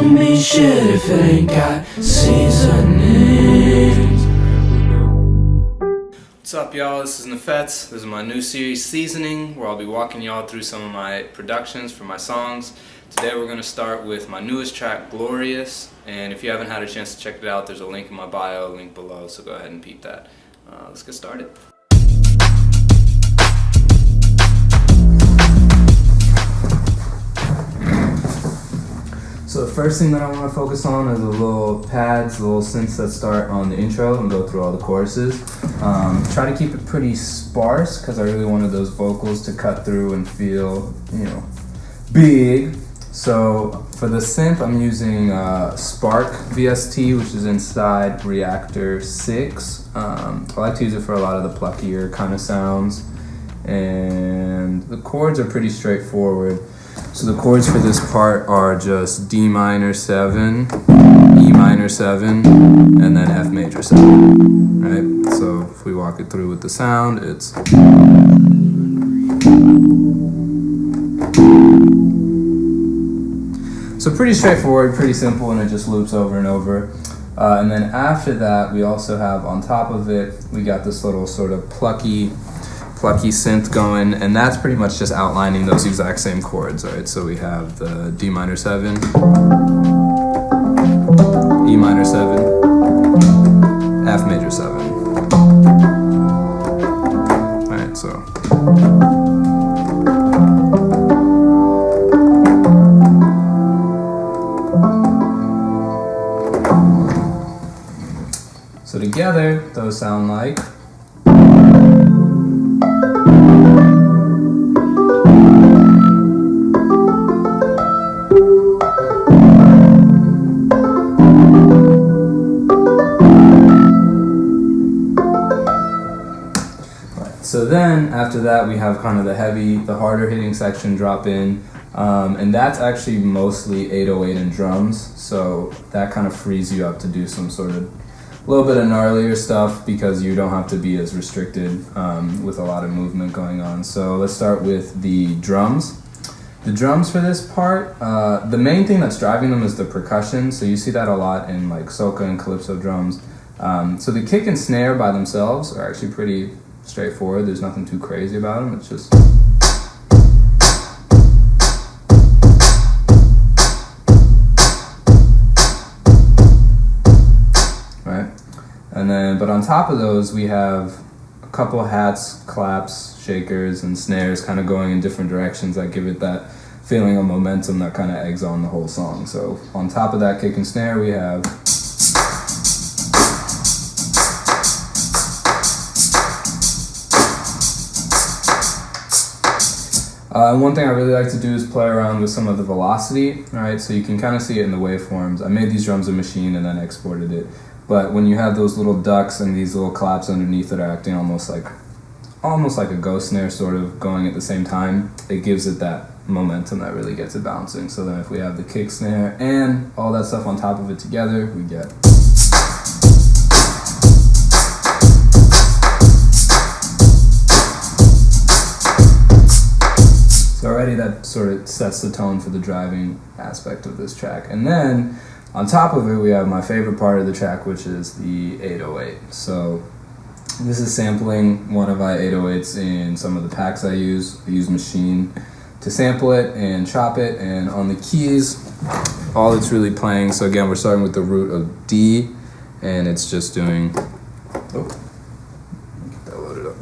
don't mean shit if it ain't got seasonings. What's up, y'all? This is Nafets. This is my new series, Seasoning, where I'll be walking y'all through some of my productions for my songs. Today we're going to start with my newest track, Glorious, and if you haven't had a chance to check it out, there's a link in my bio, link below, so go ahead and peep that. Let's get started. So the first thing that I want to focus on are the little pads, the little synths that start on the intro and go through all the choruses. Try to keep it pretty sparse because I really wanted those vocals to cut through and feel, big. So for the synth, I'm using Spark VST, which is inside Reactor 6. I like to use it for a lot of the pluckier kind of sounds. And the chords are pretty straightforward. So the chords for this part are just D minor 7, E minor 7, and then F major 7, right? So if we walk it through with the sound, it's... So pretty straightforward, pretty simple, and it just loops over and over. And then after that, we also have on top of it, we got this little sort of plucky synth going, and that's pretty much just outlining those exact same chords, right? So we have the D minor 7, E minor 7, F major 7. All right, so. So together, those sound like. So then, after that, we have kind of the harder hitting section drop in, and that's actually mostly 808 and drums, so that kind of frees you up to do some sort of little bit of gnarlier stuff because you don't have to be as restricted with a lot of movement going on. So let's start with the drums. The drums for this part, the main thing that's driving them is the percussion, so you see that a lot in like soca and calypso drums. So the kick and snare by themselves are actually pretty straightforward. There's nothing too crazy about them. It's just right. And then, but on top of those, we have a couple hats, claps, shakers, and snares kind of going in different directions that give it that feeling of momentum that kind of eggs on the whole song. So on top of that kick and snare, we have one thing I really like to do is play around with some of the velocity, right? So you can kind of see it in the waveforms. I made these drums in Machine and then exported it. But when you have those little ducks and these little claps underneath that are acting almost like a ghost snare sort of going at the same time, it gives it that momentum that really gets it bouncing. So then if we have the kick snare and all that stuff on top of it together, we get... So already that sort of sets the tone for the driving aspect of this track. And then on top of it, we have my favorite part of the track, which is the 808. So this is sampling one of my 808s in some of the packs I use. I use Machine to sample it and chop it. And on the keys, all it's really playing, so again, we're starting with the root of D, and it's just doing, oh, get that loaded up.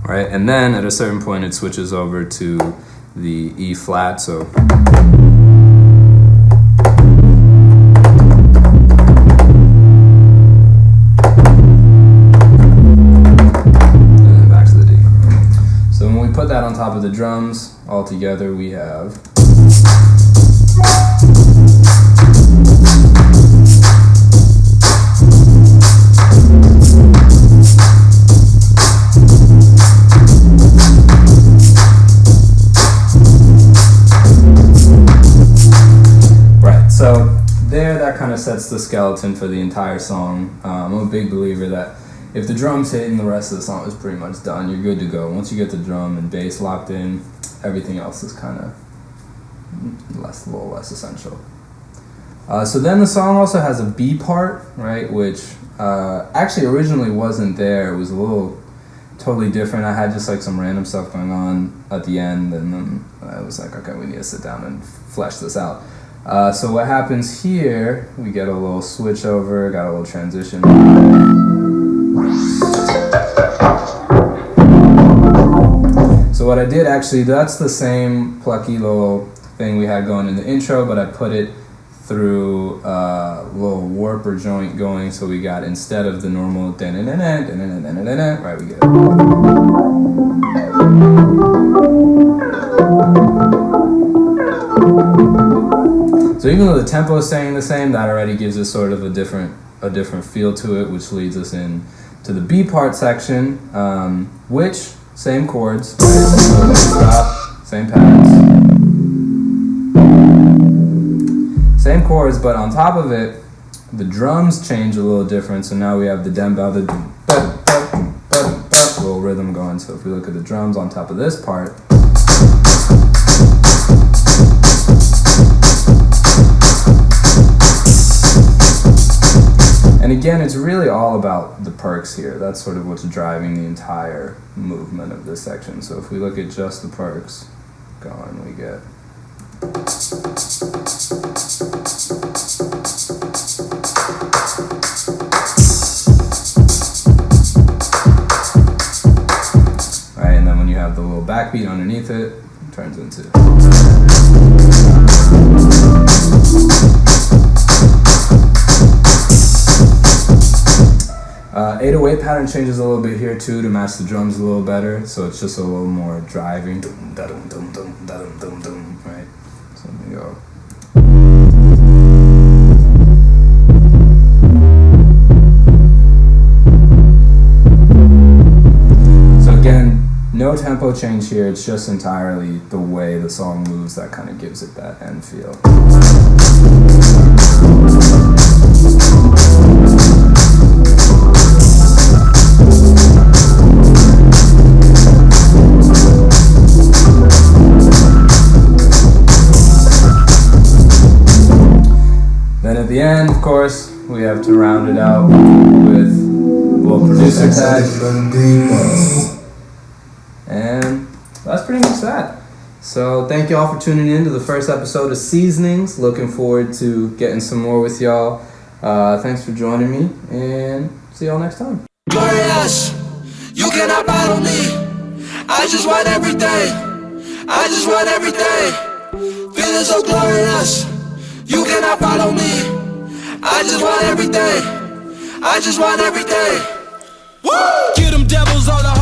Right, and then at a certain point it switches over to the E flat, so and then back to the D. So when we put that on top of the drums, all together we have So there, that kind of sets the skeleton for the entire song. I'm a big believer that if the drums hit and the rest of the song is pretty much done, you're good to go. Once you get the drum and bass locked in, everything else is kind of a little less essential. So then the song also has a B part, right, which actually originally wasn't there. It was a little totally different. I had just like some random stuff going on at the end, and then I was like, okay, we need to sit down and flesh this out. So what happens here, we get a little switch over, got a little transition. So what I did actually, that's the same plucky little thing we had going in the intro, but I put it through a little warper joint going, so we got, instead of the normal right, we get so even though the tempo is staying the same, that already gives us sort of a different feel to it, which leads us in to the B part section, which same chords, right? Stop, same pads. Same chords, but on top of it, the drums change a little different. So now we have the dembell, the little rhythm going. So if we look at the drums on top of this part, and again, it's really all about the perks here. That's sort of what's driving the entire movement of this section. So if we look at just the perks going, we get right, and then when you have the little backbeat underneath it, it turns into 808 pattern changes a little bit here too to match the drums a little better, so it's just a little more driving. Right? So let me go. So again, no tempo change here, it's just entirely the way the song moves that kind of gives it that end feel. Then at the end, of course, we have to round it out with a little producer tag. And that's pretty much that. So thank you all for tuning in to the first episode of Seasonings. Looking forward to getting some more with y'all. Thanks for joining me, and see y'all next time. Glorious, you cannot battle me. I just want everything. I just want everything. Feeling so glorious. You cannot follow me. I just want everything. I just want everything. Woo! Get them devils all the